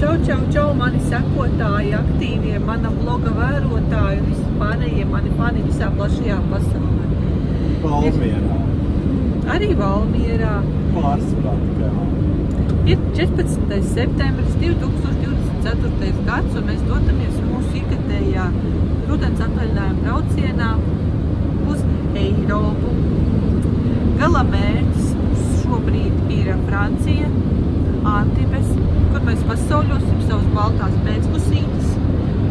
Čau, mani sekotāji, aktīvie, mana bloga vērotāji un visi pārējie mani fani visā plašajā pasaulē. Valmierā. Arī Valmierā. Pārsvarā tikai. Ir 14. septembris 2024. gads, un mēs dodamies mūsu ikgadējā rudens atvaļinājuma braucienā uz Eiropu. Gala mērķis šobrīd ir Francija, Antibes, kur mēs pasauļosim savus baltās pēcpusītes,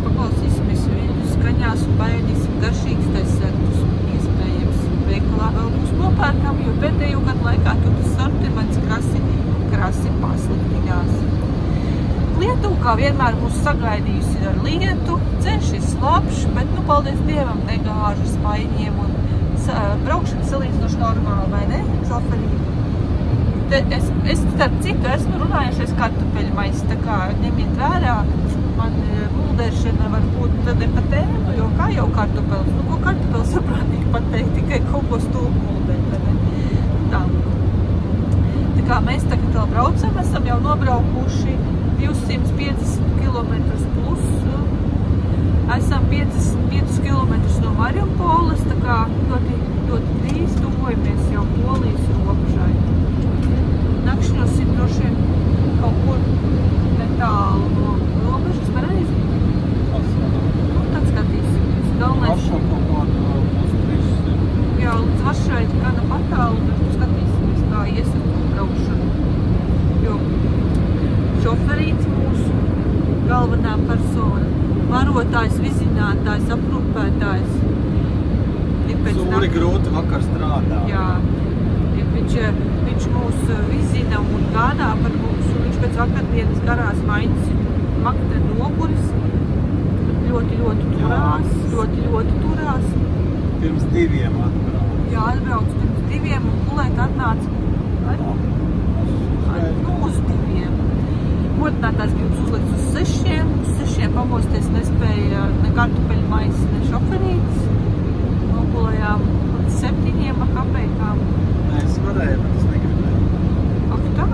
paklausīsimies viņu skaņās un paēdīsim garšīgus desertus. Iespējams, veikalā vēl būs nopērkam, jo pēdējo gadu laikā tur tas sortiments krasi pasliktinās. Lietuva, kā vienmēr, mūs sagaidījusi ar lietu. Ceļš ir slapšs, bet, paldies Dievam, negāžu spaiņiem un braukšana salīdzinoši normāli, vai ne, Zafarība? Es starp citu esmu runājušies kartupeļu maisu, tā kā ņemiet vērā, man muldēšana var būt ne pa tēmu, jo kā jau kartupelis, ko kartupelis saprātīgi pateikt, tikai kaut ko stūku muldēt, vai ne? Tā kā mēs tagad vēl braucam, esam jau nobraukuši 250 km plus, esam 55 km no Mariupoles, tā kā ļoti drīz tuvojamies jau Polijas robežai. Nakšņosim droši vien kaut kur netālu no robežas, pareizi? Tad skatīsimies. Galvenais... Jā, līdz Varšavai gana patālu, bet skatīsimies, kā ies ar to braukšanu. Jo šoferīts mūsu galvenā persona, varotājs, vizinātājs, aprūpētājs. Sūri grūti vakar strādā. Jā. Viņš mūs vizina un gādā par mums, un viņš pēc vakardienas garās maiņas makta noguris. Ļoti turās. Pirms 2 atbrauc. Jā, atbrauc pirms 2 un gulēt atnāca uz 2. Modinātājs bija uzlikts uz 6. Uz 6 pamosties nespēja ne kartupeļu maisa, ne šoferītis. Nogulējām līdz 7 ar kapeikām. Nē, es varēju, bet es negribēju. Ak tā?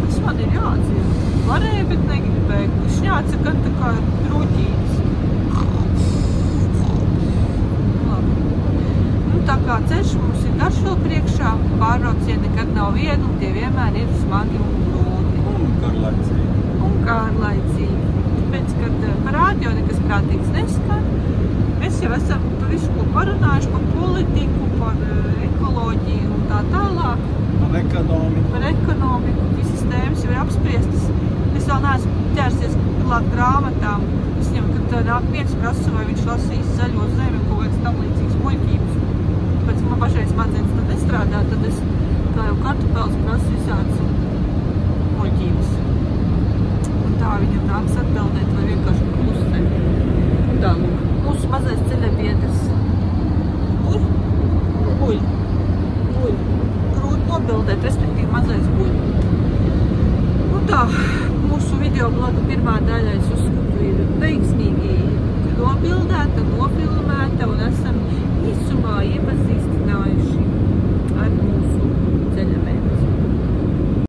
Tas man ir jāatzīst. Varēju, bet negribēju. Šņāca gan tā kā rūķītis. Labi. Tā kā ceļš mums ir garš vēl priekšā, pārbraucieni nekad nav viegli, tie vienmēr ir smagi un grūti. Un garlaicīgi. Tāpēc, kad par rādio nekas prātīgs neskan, mēs jau esam par visu, ko parunājuši, par politiku, par ekoloģiju un tā tālāk. Par ekonomiku. Visas tēmas jau ir apspriestas. Es vēl neesmu ķērsies klāt grāmatām. Es viņam, kad nāk viens prasa, vai viņš lasīs Zaļo zemi un kaut kāds tam līdzīgs muļķības. Pēc man pašai smadzenes tad nestrādā, tad es kā jau kartupelis prasu visādas muļķības. Un tā viņam nāks atbildēt vai vienkārši klusē. Tā, mūsu mazais ceļabiedrs. Buļ. Grūti nobildēt, respektīvi mazais buļ. Un tā, mūsu videobloga pirmā daļa, es uzskatu, ir veiksmīgi nobildēta,